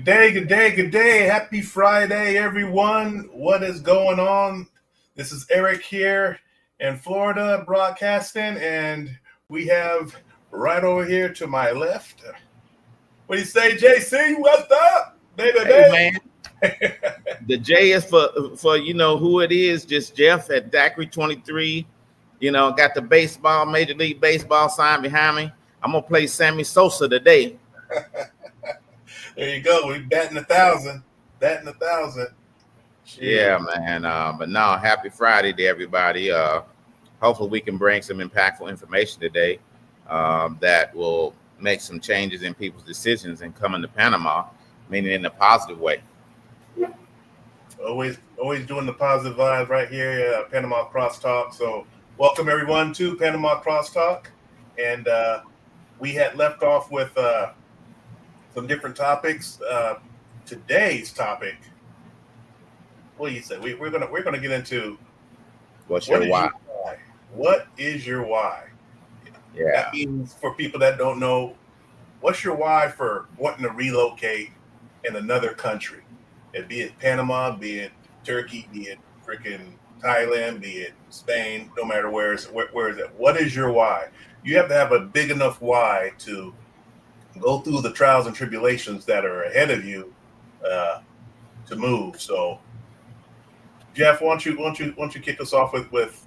Good day. Happy Friday, everyone. What is going on? This is Eric here in Florida broadcasting, and we have right over here to my left. What do you say, JC? What's up? Hey man, the J is for you know who it is. Just Jeff at Daiquiri 23. You know, got the baseball, Major League Baseball sign behind me. I'm gonna play Sammy Sosa today. There you go. We batting 1,000. Batting 1,000. Yeah, man. But no, happy Friday to everybody. Hopefully we can bring some impactful information today that will make some changes in people's decisions and coming to Panama, meaning in a positive way. Always doing the positive vibes right here, Panama CrossTalk. So welcome everyone to Panama CrossTalk. And we had left off with some different topics. Today's topic, what do you say? We're gonna get into what's your why? What is your why? Yeah. That means for people that don't know, what's your why for wanting to relocate in another country? Be it Panama, be it Turkey, be it freaking Thailand, be it Spain, no matter where is it? What is your why? You have to have a big enough why to go through the trials and tribulations that are ahead of you to move. So, Jeff, why don't you kick us off with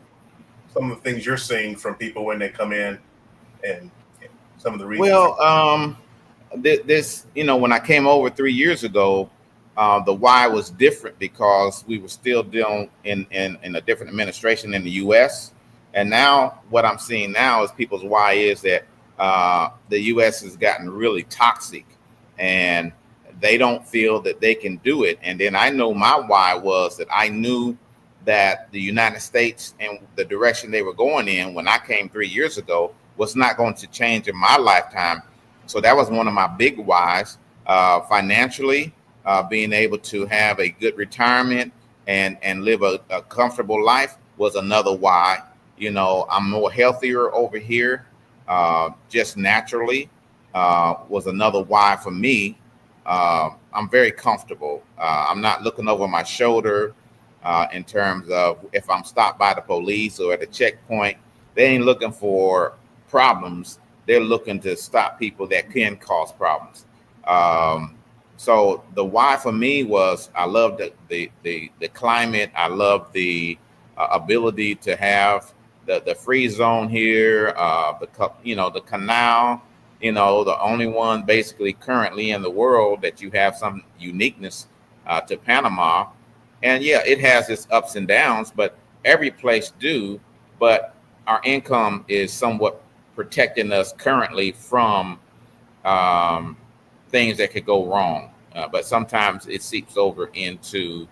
some of the things you're seeing from people when they come in and some of the reasons? Well, this when I came over 3 years ago, the why was different because we were still dealing in a different administration in the U.S. And now what I'm seeing now is people's why is that the U.S. has gotten really toxic and they don't feel that they can do it. And then I know my why was that I knew that the United States and the direction they were going in when I came 3 years ago was not going to change in my lifetime. So that was one of my big whys, financially, being able to have a good retirement and live a comfortable life was another why. I'm more healthier over here. Just naturally was another why for me. I'm very comfortable. I'm not looking over my shoulder in terms of if I'm stopped by the police or at a checkpoint. They ain't looking for problems. They're looking to stop people that can cause problems. So the why for me was I love the climate. I love the ability to have the free zone here, the canal, the only one basically currently in the world that you have some uniqueness to Panama. And yeah, it has its ups and downs, but every place do. But our income is somewhat protecting us currently from things that could go wrong. But sometimes it seeps over into,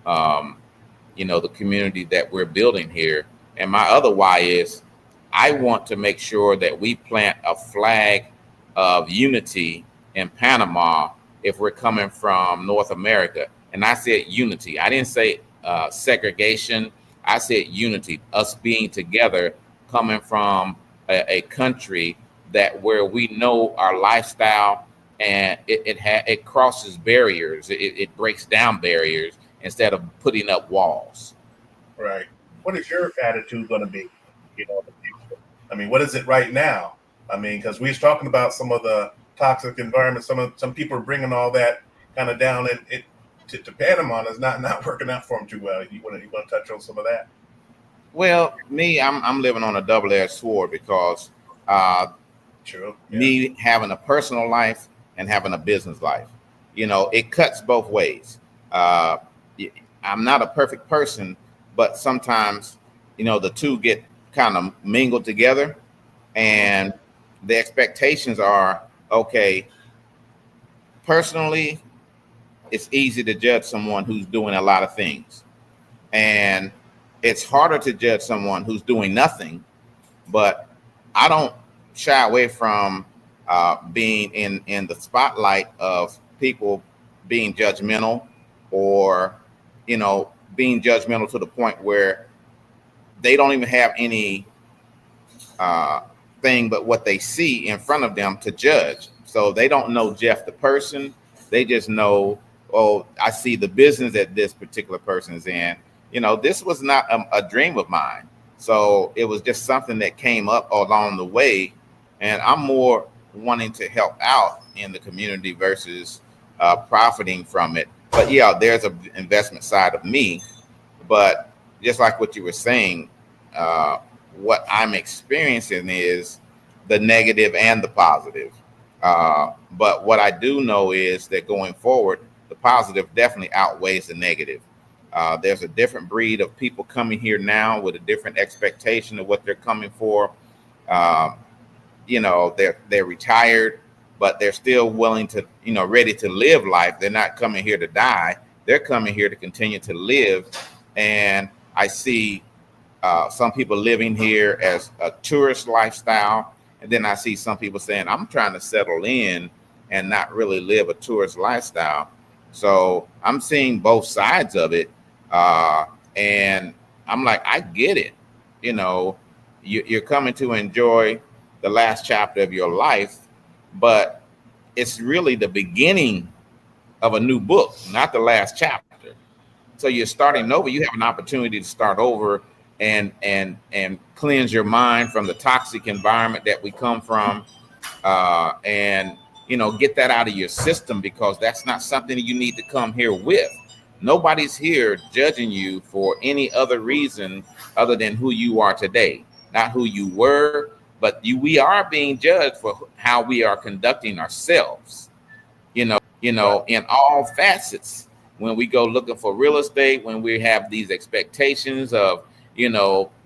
the community that we're building here. And my other why is I want to make sure that we plant a flag of unity in Panama if we're coming from North America. And I said unity. I didn't say segregation. I said unity, us being together, coming from a country that where we know our lifestyle and it crosses barriers. It breaks down barriers instead of putting up walls. Right. What is your attitude going to be? In the future? I mean, what is it right now? I mean, because we was talking about some of the toxic environment. Some people are bringing all that kind of down to Panama, and it's not working out for them too well. You want to touch on some of that? Well, me, I'm living on a double-edged sword because True. Yeah. Me having a personal life and having a business life, it cuts both ways. I'm not a perfect person, but sometimes, the two get kind of mingled together and the expectations are, okay, personally, it's easy to judge someone who's doing a lot of things. And it's harder to judge someone who's doing nothing, but I don't shy away from being in the spotlight of people being judgmental or, being judgmental to the point where they don't even have any thing but what they see in front of them to judge. So they don't know Jeff the person. They just know, oh, I see the business that this particular person is in. This was not a dream of mine. So it was just something that came up along the way. And I'm more wanting to help out in the community versus profiting from it. But yeah, there's an investment side of me. But just like what you were saying, uh, what I'm experiencing is the negative and the positive. But what I do know is that going forward, the positive definitely outweighs the negative. There's a different breed of people coming here now with a different expectation of what they're coming for. Um, they're retired, but they're still willing to, ready to live life. They're not coming here to die. They're coming here to continue to live. And I see some people living here as a tourist lifestyle. And then I see some people saying, I'm trying to settle in and not really live a tourist lifestyle. So I'm seeing both sides of it. And I'm like, I get it. You're coming to enjoy the last chapter of your life, but it's really the beginning of a new book, not the last chapter. So you're starting over. You have an opportunity to start over and cleanse your mind from the toxic environment that we come from, and get that out of your system, because that's not something that you need to come here with. Nobody's here judging you for any other reason other than who you are today, not who you were, but we are being judged for how we are conducting ourselves, in all facets. When we go looking for real estate, when we have these expectations of,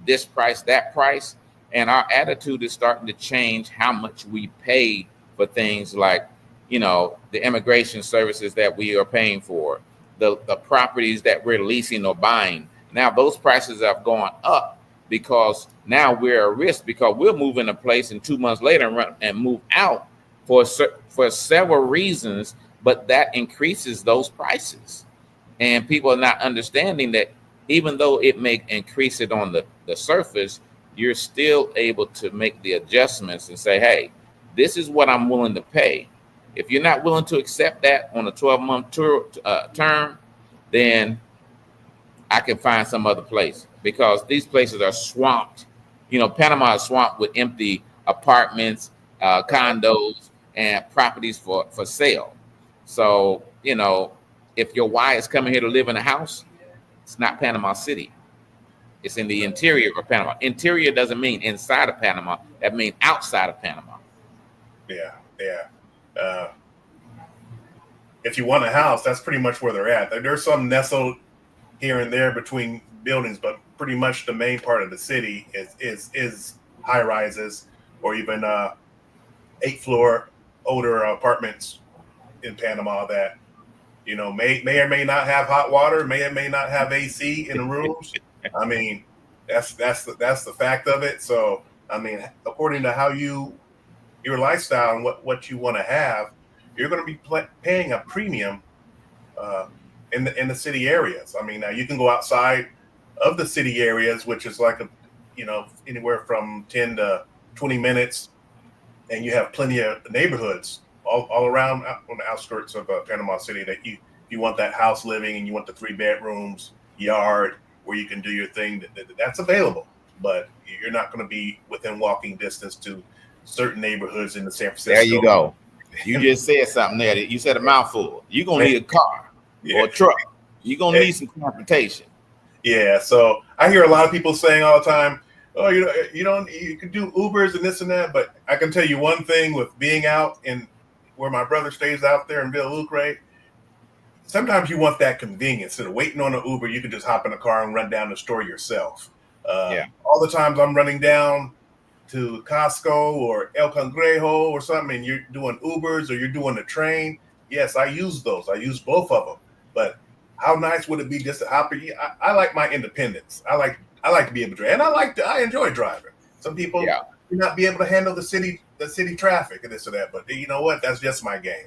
this price, that price, and our attitude is starting to change how much we pay for things like, the immigration services that we are paying for, the properties that we're leasing or buying. Now those prices have gone up because now we're at risk, because we'll move in a place and 2 months later and move out for several reasons, but that increases those prices. And people are not understanding that even though it may increase it on the surface, you're still able to make the adjustments and say, hey, this is what I'm willing to pay. If you're not willing to accept that on a 12-month term, then I can find some other place, because these places are swamped. Panama is swamped with empty apartments, condos, and properties for sale. So, if your wife is coming here to live in a house, it's not Panama City. It's in the interior of Panama. Interior doesn't mean inside of Panama. That means outside of Panama. Yeah. If you want a house, that's pretty much where they're at. There's some nestled here and there between buildings, but pretty much the main part of the city is high rises, or even 8th-floor older apartments in Panama that may or may not have hot water, may or may not have AC in the rooms. I mean, that's the fact of it. So I mean, according to how your lifestyle and what you want to have, you're going to be paying a premium in the city areas. I mean, now you can go outside of the city areas, which is like anywhere from 10 to 20 minutes, and you have plenty of neighborhoods all around on the outskirts of Panama City that you want that house living, and you want the 3 bedrooms, yard where you can do your thing. That's available, but you're not going to be within walking distance to certain neighborhoods in the San Francisco. There you go. You just said something there. You said a mouthful. You're going to need a car or a truck. You're going to need some transportation. Yeah. So I hear a lot of people saying all the time, oh, you can do Ubers and this and that. But I can tell you one thing, with being out in where my brother stays out there in Villa Lucre, sometimes you want that convenience. Instead of waiting on an Uber, you can just hop in a car and run down the store yourself. All the times I'm running down to Costco or El Cangrejo or something, and you're doing Ubers or you're doing the train. Yes, I use those. I use both of them. But how nice would it be just to hop in? I like my independence. I like to be able to, and I enjoy driving. Some people may not be able to handle the city traffic and this or that, but you know what? That's just my game.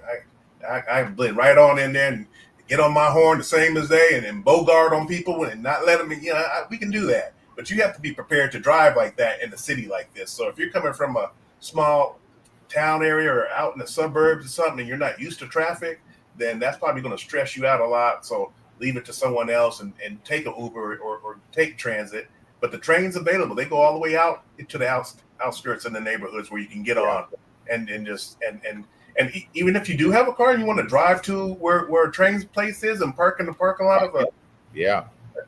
I blend right on in there and get on my horn the same as they, and then bogart on people and not let them. We can do that. But you have to be prepared to drive like that in a city like this. So if you're coming from a small town area or out in the suburbs or something, and you're not used to traffic, then that's probably going to stress you out a lot. So leave it to someone else and take an Uber or take transit. But the train's available. They go all the way out to the outskirts in the neighborhoods where you can get on and just and even if you do have a car and you want to drive to where a train's place is and park in the parking lot of a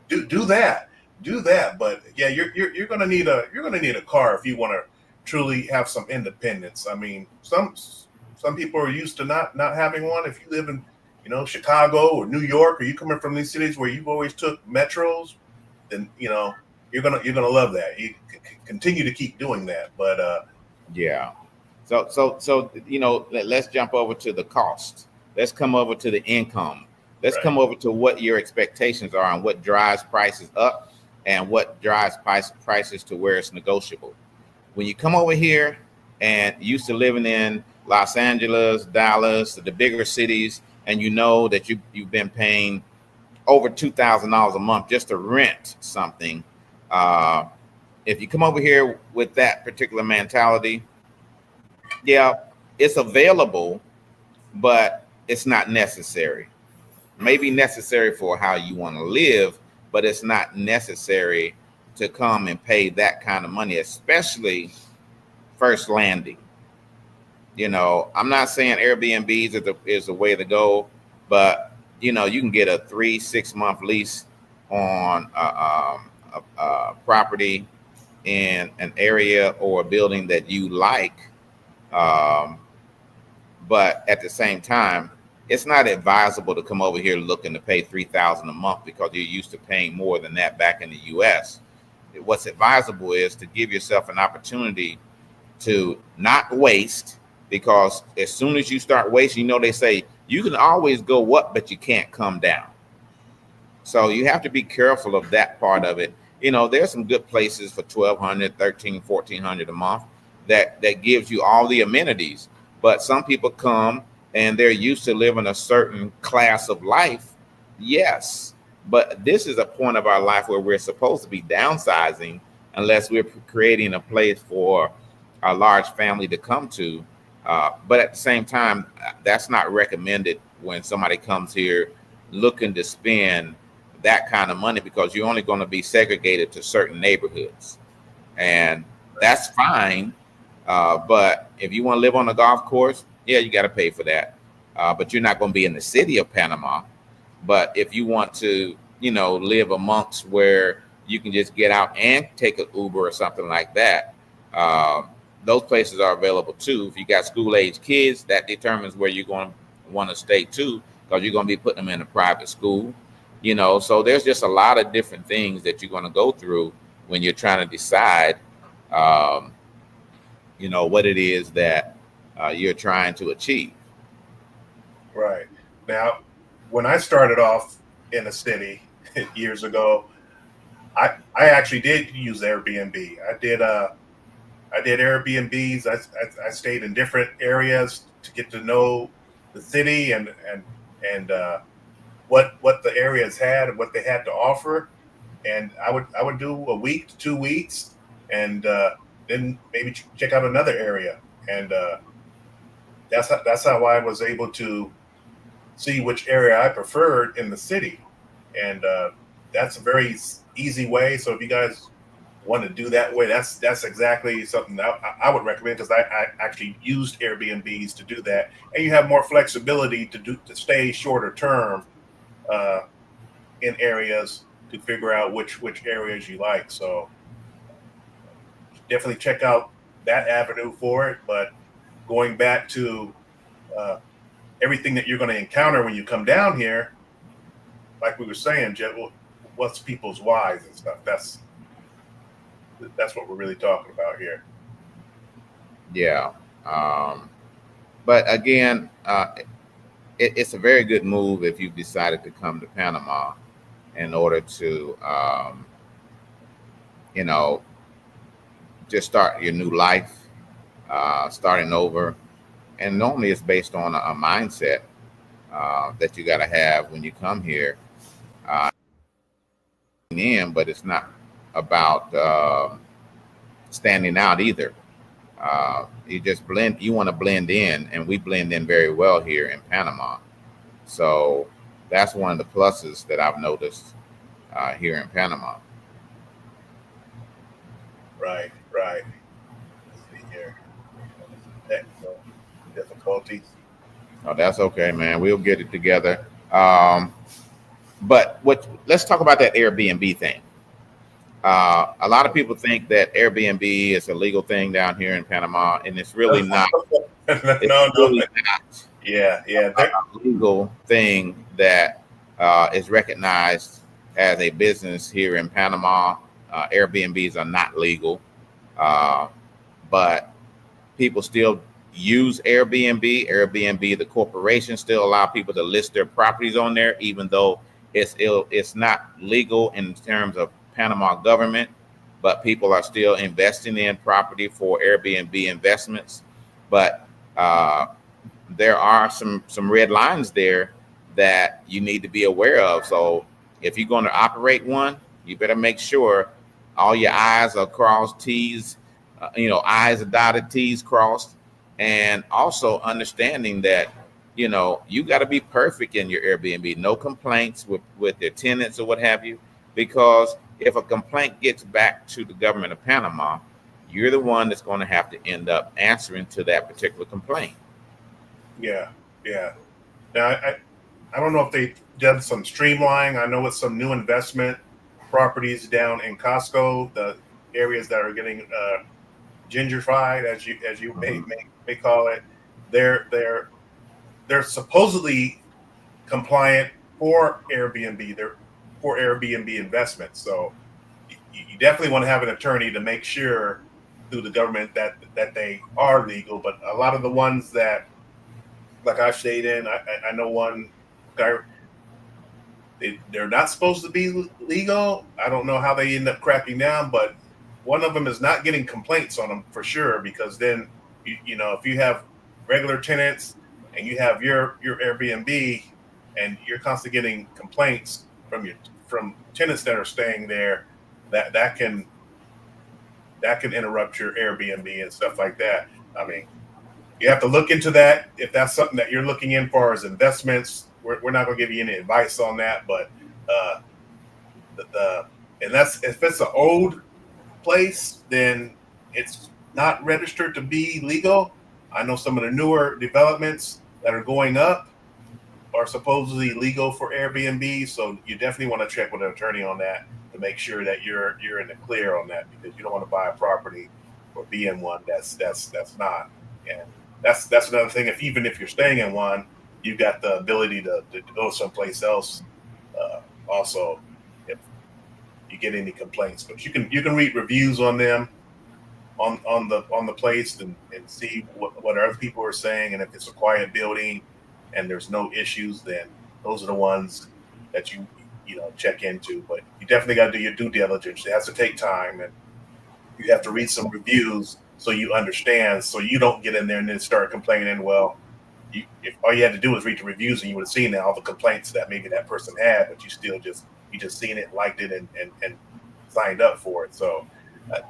do that. But yeah, you're gonna need a car if you want to truly have some independence. I mean, some people are used to not having one. If you live in Chicago or New York, or you coming from these cities where you've always took metros, then you're gonna love that. You continue to keep doing that. But so let's jump over to the cost. Let's come over to the income. Let's come over to what your expectations are and what drives prices up and what drives prices to where it's negotiable. When you come over here and used to living in Los Angeles, Dallas, the bigger cities, and you know that you've been paying over $2,000 a month just to rent something. If you come over here with that particular mentality, yeah, it's available, but it's not necessary. Maybe necessary for how you want to live, but it's not necessary to come and pay that kind of money, especially first landing. I'm not saying Airbnbs is the way to go, but you can get a 3-6 month lease on a property in an area or a building that you like. But at the same time, it's not advisable to come over here looking to pay $3,000 a month because you're used to paying more than that back in the U.S. What's advisable is to give yourself an opportunity to not waste, because as soon as you start wasting, they say you can always go up, but you can't come down. So you have to be careful of that part of it. There's some good places for $1,200, $1,300, $1,400 a month that gives you all the amenities. But some people come and they're used to living a certain class of life. Yes, but this is a point of our life where we're supposed to be downsizing unless we're creating a place for a large family to come to. But at the same time, that's not recommended when somebody comes here looking to spend that kind of money, because you're only going to be segregated to certain neighborhoods. And that's fine. But if you want to live on a golf course, yeah, you got to pay for that. But you're not going to be in the city of Panama. But if you want to, live amongst where you can just get out and take an Uber or something like that, those places are available too. If you got school-age kids, that determines where you're going to want to stay too, because you're going to be putting them in a private school. So there's just a lot of different things that you're going to go through when you're trying to decide, what it is that you're trying to achieve. Right. Now, when I started off in the city years ago, I actually did use Airbnb. I did Airbnbs. I stayed in different areas to get to know the city and what the areas had and what they had to offer. And I would do a week to 2 weeks, and then maybe check out another area. And that's how I was able to see which area I preferred in the city. And that's a very easy way. So if you guys want to do that way, that's exactly something that I would recommend, because I actually used Airbnbs to do that, and you have more flexibility to stay shorter term in areas to figure out which areas you like. So definitely check out that avenue for it. But going back to everything that you're going to encounter when you come down here, like we were saying, Jeff, what's people's whys and stuff. That's what we're really talking about here. Yeah. But again, it's a very good move if you've decided to come to Panama in order to, just start your new life, starting over. And normally it's based on a mindset that you got to have when you come here. But it's not about standing out either. You just blend. You want to blend in, and we blend in very well here in Panama. So that's one of the pluses that I've noticed here in Panama. Right, right. Let's see here. Some technical difficulties. Oh, that's okay, man. We'll get it together. But what? Let's talk about that Airbnb thing. A lot of people think that Airbnb is a legal thing down here in Panama, and it's really not. It's No, no. really not Yeah, yeah. a legal thing that is recognized as a business here in Panama. Airbnbs are not legal, uh, but people still use Airbnb. Airbnb, the corporation, still allow people to list their properties on there, even though it's not legal in terms of Panama government. But people are still investing in property for Airbnb investments. But there are some red lines there that you need to be aware of. So if you're going to operate one, you better make sure all your I's are crossed, T's, I's are dotted, T's crossed, and also understanding that you got to be perfect in your Airbnb. No complaints with your tenants or what have you, because if a complaint gets back to the government of Panama, you're the one that's going to have to end up answering to that particular complaint. Yeah, yeah. Now, I don't know if they did some streamlining. I know with some new investment properties down in Costco, the areas that are getting gentrified, as you may call it, they're they're supposedly compliant for Airbnb. They're for Airbnb investments. So you definitely want to have an attorney to make sure through the government that they are legal. But a lot of the ones that, like I stayed in, I know one guy. They're not supposed to be legal. I don't know how they end up cracking down, but one of them is not getting complaints on them for sure. Because then, if you have regular tenants and you have your Airbnb, and you're constantly getting complaints from tenants that are staying there, that can interrupt your Airbnb and stuff like that. I mean, you have to look into that if that's something that you're looking in for as investments. We're not going to give you any advice on that, but uh, and that's if it's an old place, then it's not registered to be legal. I know some of the newer developments that are going up are supposedly legal for Airbnb, so you definitely want to check with an attorney on that to make sure that you're in the clear on that, because you don't want to buy a property or be in one that's not. And that's another thing. Even if you're staying in one, you've got the ability to go someplace else. Also, if you get any complaints, but you can read reviews on them on the place, and see what other people are saying. And if it's a quiet building and there's no issues, then those are the ones that you check into. But you definitely got to do your due diligence. It has to take time, and you have to read some reviews so you understand, so you don't get in there and then start complaining. Well, if all you had to do was read the reviews, and you would have seen all the complaints that maybe that person had, but you just seen it, liked it, and signed up for it. So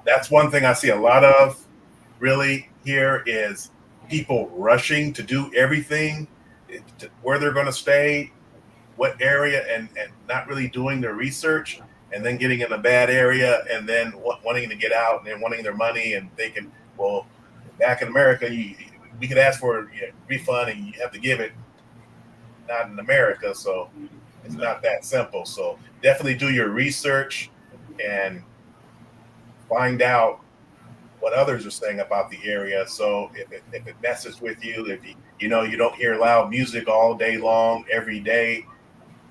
that's one thing I see a lot of really here is people rushing to do everything, where they're going to stay, what area, and not really doing their research, and then getting in a bad area, and then wanting to get out, and then wanting their money, and thinking, well, back in America, we could ask for a refund and you have to give it. Not in America, so it's No. not that simple. So definitely do your research and find out what others are saying about the area. So if it messes with you, if you don't hear loud music all day long every day,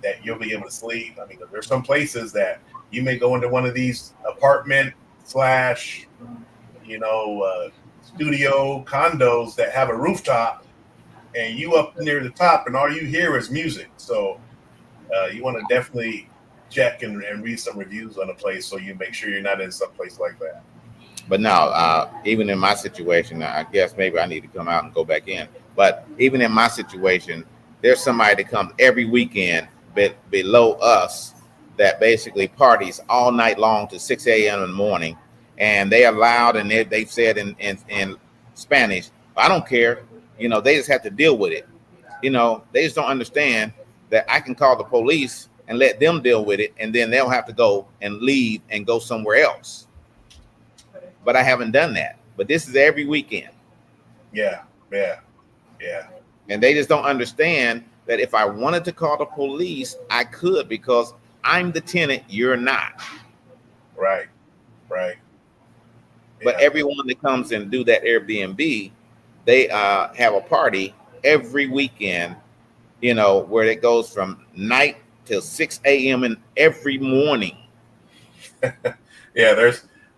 that you'll be able to sleep. I mean, there's some places that you may go into one of these apartment slash studio condos that have a rooftop, and you up near the top, and all you hear is music. So you want to definitely check and read some reviews on a place, so you make sure you're not in some place like that. But now, even in my situation, I guess maybe I need to come out and go back in. But even in my situation, there's somebody that comes every weekend below us that basically parties all night long to 6 a.m. in the morning. And they allowed, and they've said in Spanish, I don't care. They just have to deal with it. They just don't understand that I can call the police and let them deal with it, and then they'll have to go and leave and go somewhere else. But I haven't done that. But this is every weekend. Yeah, yeah, yeah. And they just don't understand that if I wanted to call the police, I could, because I'm the tenant, you're not. Right, right. But Yeah, everyone that comes and do that Airbnb, they have a party every weekend, where it goes from night till 6 a.m. and every morning. yeah.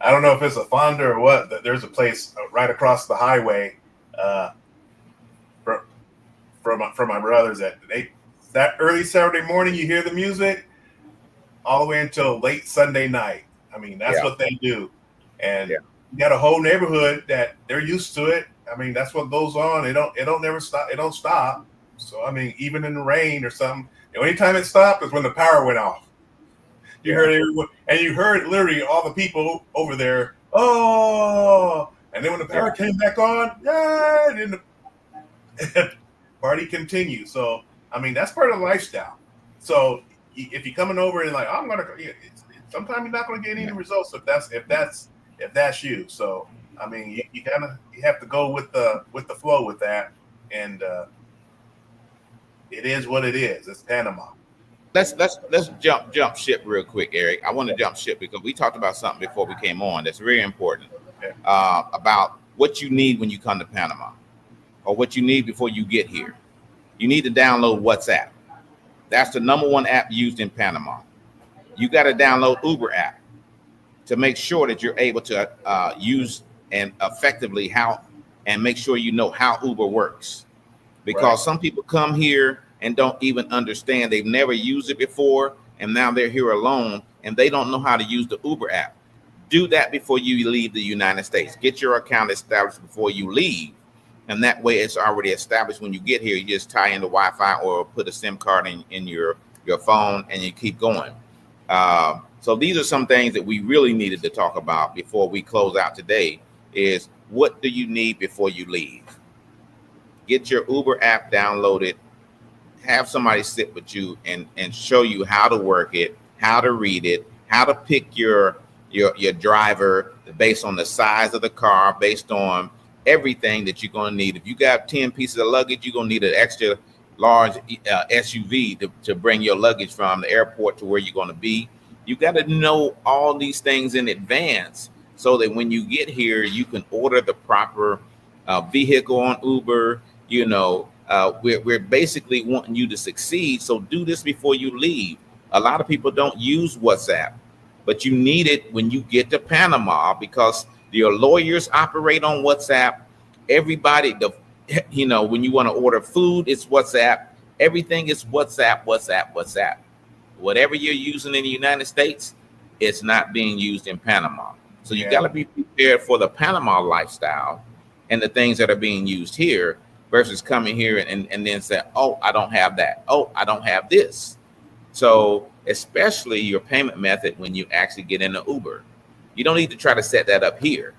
I don't know if it's a Fonda or what. There's a place right across the highway uh, from from my brothers that early Saturday morning. You hear the music all the way until late Sunday night. I mean, that's Yeah, what they do, and yeah, you got a whole neighborhood that they're used to it. I mean, that's what goes on. It don't never stop. It don't stop. So I mean, even in the rain or something, the only time it stopped is when the power went off. You yeah, heard everyone, and you heard literally all the people over there. Oh, and then when the yeah. power came back on, yeah, and then the party continued. So I mean, that's part of the lifestyle. So if you're coming over and like, I'm gonna, sometimes you're not gonna get any Yeah. results if that's you. So I mean, you have to go with the flow with that, and it is what it is. It's Panama. Let's jump ship real quick, Eric. I want to jump ship because we talked about something before we came on that's very important, Okay. about what you need when you come to Panama, or what you need before you get here. You need to download WhatsApp. That's the number one app used in Panama. You got to download Uber app to make sure that you're able to use and effectively how, and make sure you know how Uber works, Right. because some people come here and don't even understand. They've never used it before, and now they're here alone and they don't know how to use the Uber app. Do that before you leave the United States. Get your account established before you leave, and that way it's already established. When you get here, you just tie in the Wi-Fi or put a SIM card in your phone, and you keep going. So these are some things that we really needed to talk about before we close out today. Is what do you need before you leave? Get your Uber app downloaded, have somebody sit with you and show you how to work it, how to read it, how to pick your driver based on the size of the car, based on everything that you're going to need. If you got 10 pieces of luggage, you're going to need an extra large SUV to bring your luggage from the airport to where you're going to be. You got to know all these things in advance so that when you get here, you can order the proper vehicle on Uber. We're basically wanting you to succeed. So do this before you leave. A lot of people don't use WhatsApp, but you need it when you get to Panama, because your lawyers operate on WhatsApp. Everybody, when you want to order food, it's WhatsApp. Everything is WhatsApp, WhatsApp, WhatsApp. Whatever you're using in the United States, it's not being used in Panama. So you Yeah. got to be prepared for the Panama lifestyle and the things that are being used here, versus coming here and then say, oh, I don't have that. Oh, I don't have this. So especially your payment method when you actually get in an Uber. You don't need to try to set that up here.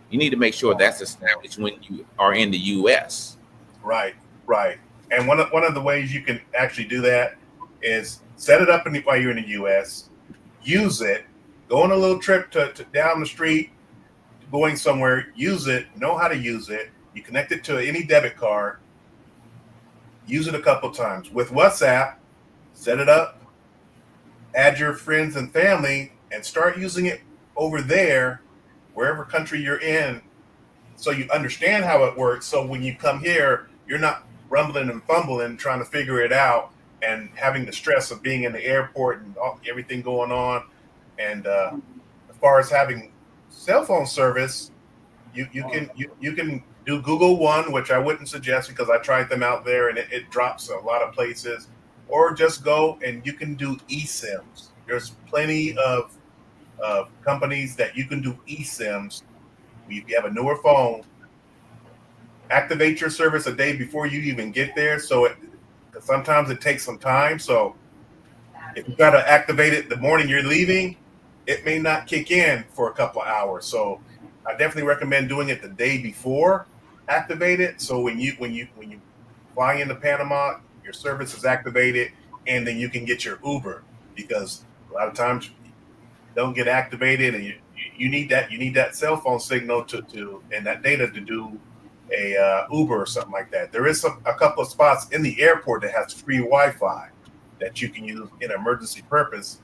You need to make sure that's established when you are in the US. Right, right. And one of the ways you can actually do that is set it up while you're in the U.S. Use it. Go on a little trip to down the street, going somewhere. Use it. Know how to use it. You connect it to any debit card. Use it a couple times with WhatsApp. Set it up. Add your friends and family, and start using it over there, wherever country you're in, so you understand how it works. So when you come here, you're not rumbling and fumbling trying to figure it out and having the stress of being in the airport and everything going on. And as far as having cell phone service, you can do Google One, which I wouldn't suggest because I tried them out there and it drops a lot of places. Or just go and you can do eSIMs. There's plenty of companies that you can do eSIMs. If you have a newer phone, activate your service a day before you even get there. Cause sometimes it takes some time. So if you got to activate it the morning you're leaving, it may not kick in for a couple of hours. So I definitely recommend doing it the day before activate it. So when you fly into Panama, your service is activated, and then you can get your Uber, because a lot of times you don't get activated, and you need that cell phone signal to and that data to do a Uber or something like that. There is a couple of spots in the airport that has free Wi-Fi that you can use in emergency purpose.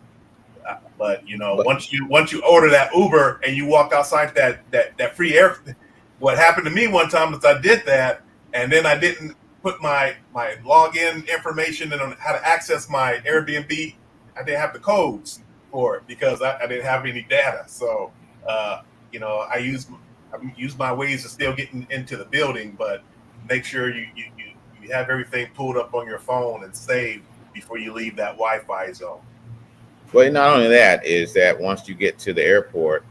But But once you order that Uber and you walk outside that free air, what happened to me one time is I did that, and then I didn't put my login information and on how to access my Airbnb. I didn't have the codes for it because I didn't have any data. So I use my ways of still getting into the building, but make sure you have everything pulled up on your phone and saved before you leave that Wi-Fi zone. well, not only that is that once you get to the airport,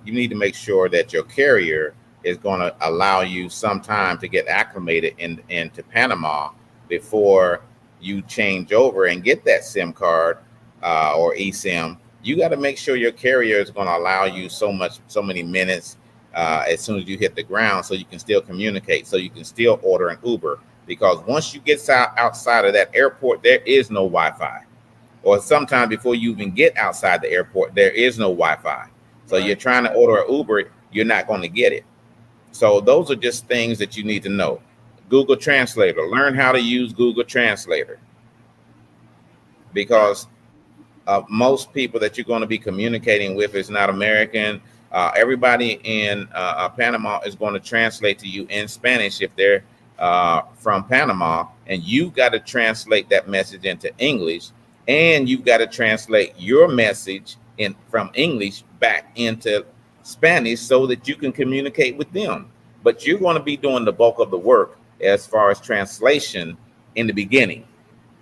you need to make sure that your carrier is going to allow you some time to get acclimated into Panama before you change over and get that SIM card or eSIM. You got to make sure your carrier is going to allow you so many minutes as soon as you hit the ground, so you can still communicate, so you can still order an Uber. Because once you get outside of that airport, there is no Wi-Fi. Or sometime before you even get outside the airport, there is no Wi-Fi. So Right. You're trying to order an Uber, you're not going to get it. So those are just things that you need to know. Google Translator. Learn how to use Google Translator, because most people that you're going to be communicating with is not American. Everybody in Panama is going to translate to you in Spanish if they're from Panama, and you got to translate that message into English, and you've got to translate your message from English back into Spanish so that you can communicate with them. But you're going to be doing the bulk of the work as far as translation in the beginning,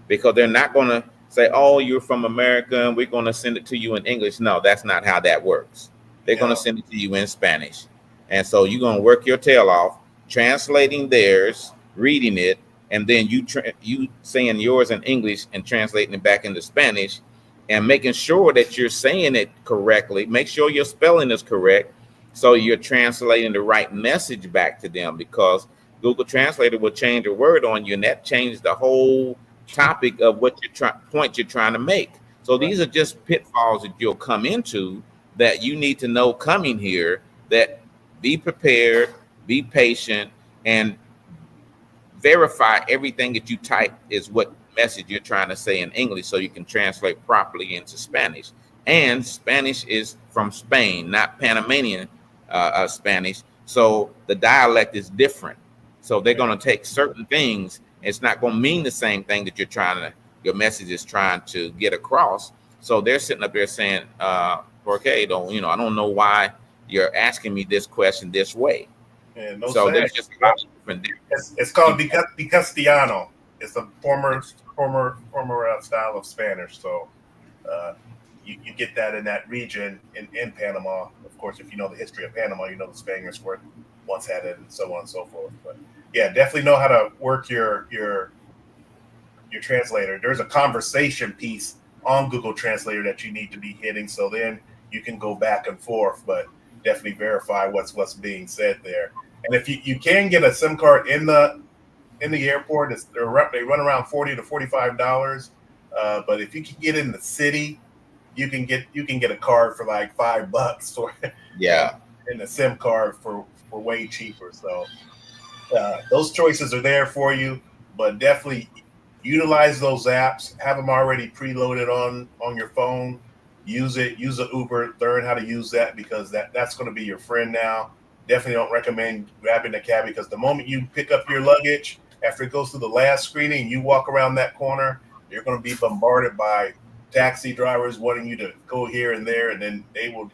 because they're not going to say, oh, you're from America and we're going to send it to you in English. No, that's not how that works. They're going to send it to you in Spanish. And so you're going to work your tail off translating theirs, reading it, and then you saying yours in English and translating it back into Spanish, and making sure that you're saying it correctly. Make sure your spelling is correct, so you're translating the right message back to them, because Google Translator will change a word on you, and that changes the whole topic of what point you're trying to make. So these are just pitfalls that you'll come into that you need to know coming here. That be prepared, be patient, and verify everything that you type is what message you're trying to say in English, so you can translate properly into Spanish. And Spanish is from Spain, not Panamanian Spanish. So the dialect is different. So they're going to take certain things. It's not going to mean the same thing that your message is trying to get across. So they're sitting up there saying, okay, I don't know why you're asking me this question this way. Yeah, So there's just a lot of different. It's called Castellano. It's a former style of Spanish. So you get that in that region in Panama. Of course, if you know the history of Panama, you know the Spaniards once had it, and so on and so forth. But yeah, definitely know how to work your translator. There's a conversation piece on Google Translator that you need to be hitting, so then you can go back and forth, but definitely verify what's being said there. And if you can get a SIM card in the airport, they run around $40 to $45. But if you can get in the city, you can get a card for like $5 for and a SIM card for way cheaper. So those choices are there for you, but definitely utilize those apps. Have them already preloaded on your phone. Use it. Use the Uber. Learn how to use that, because that's going to be your friend now. Definitely don't recommend grabbing a cab, because the moment you pick up your luggage, after it goes through the last screening, you walk around that corner, you're going to be bombarded by taxi drivers wanting you to go here and there, and then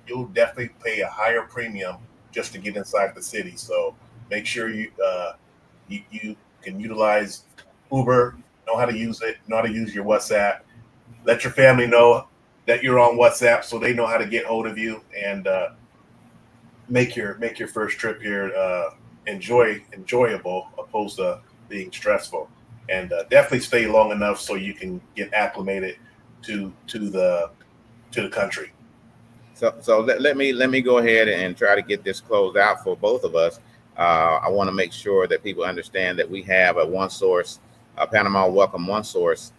you'll definitely pay a higher premium just to get inside the city. So make sure you can utilize Uber, know how to use it, know how to use your WhatsApp. Let your family know that you're on WhatsApp, so they know how to get hold of you, and make your first trip here enjoyable, opposed to being stressful. And definitely stay long enough so you can get acclimated to the country. So let me go ahead and try to get this closed out for both of us. I want to make sure that people understand that we have a one source, Panama Welcome One Source,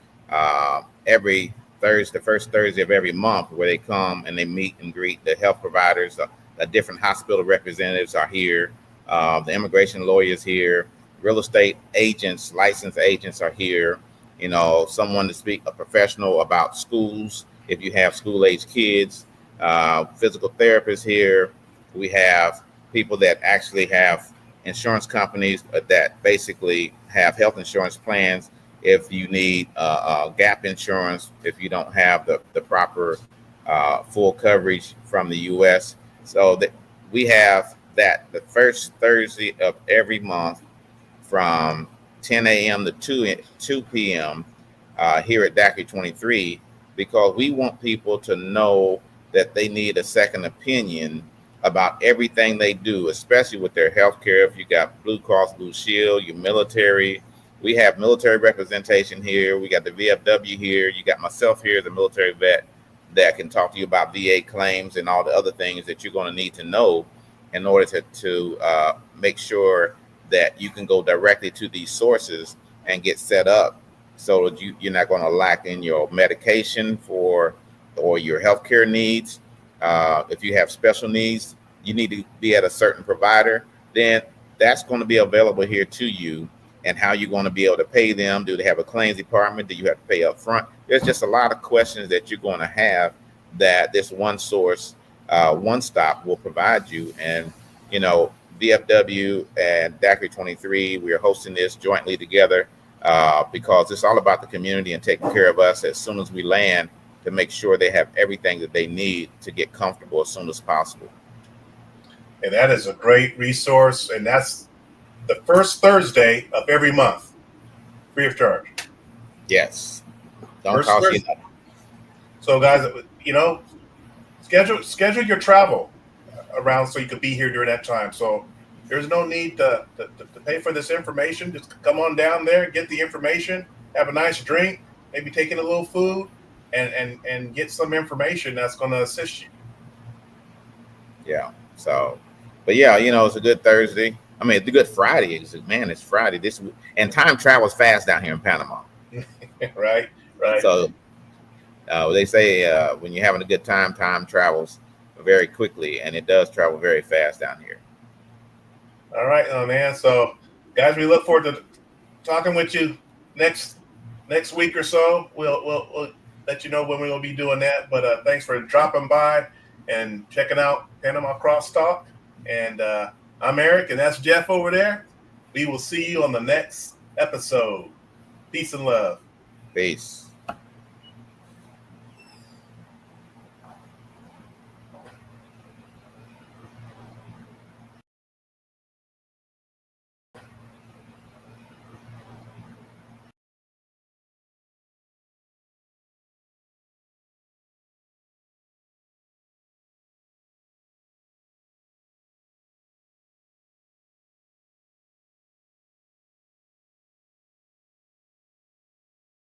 every Thursday, the first Thursday of every month, where they come and they meet and greet the health providers. The different hospital representatives are here. The immigration lawyers here. Real estate agents, licensed agents are here. You know, someone to speak, a professional about schools. If you have school age kids, physical therapists here. We have people that actually have insurance companies that basically have health insurance plans. If you need gap insurance, if you don't have the proper full coverage from the U.S. So that we have that the first Thursday of every month from 10 a.m. to 2 p.m. Here at DACRI 23, because we want people to know that they need a second opinion about everything they do, especially with their health care. If you got Blue Cross Blue Shield, your military, we have military representation here. We got the VFW here. You got myself here, the military vet, that can talk to you about VA claims and all the other things that you're going to need to know in order to make sure that you can go directly to these sources and get set up so that you're not going to lack in your medication for or your healthcare needs. If you have special needs, you need to be at a certain provider, then that's going to be available here to you. And how you're going to be able to pay them. Do they have a claims department? Do you have to pay up front? There's just a lot of questions that you're going to have that this one source, one stop will provide you. And, you know, VFW and DACRI 23, we are hosting this jointly together because it's all about the community and taking care of us as soon as we land, to make sure they have everything that they need to get comfortable as soon as possible. And that is a great resource. And that's the first Thursday of every month, free of charge. Yes. Don't First cost you Thursday. nothing. So guys, you know, schedule your travel around so you could be here during that time. So there's no need to pay for this information. Just come on down there, get the information, have a nice drink, maybe take in a little food, and get some information that's going to assist you. Yeah. So, but yeah, you know, it's a good Thursday. I mean, it's a good Friday. It's Friday this week, and time travels fast down here in Panama. Right. So they say when you're having a good time, time travels very quickly, and it does travel very fast down here. All right, man. So, guys, we look forward to talking with you next week or so. We'll let you know when we will be doing that. But thanks for dropping by and checking out Panama CrossTalk. And I'm Eric, and that's Jeff over there. We will see you on the next episode. Peace and love. Peace.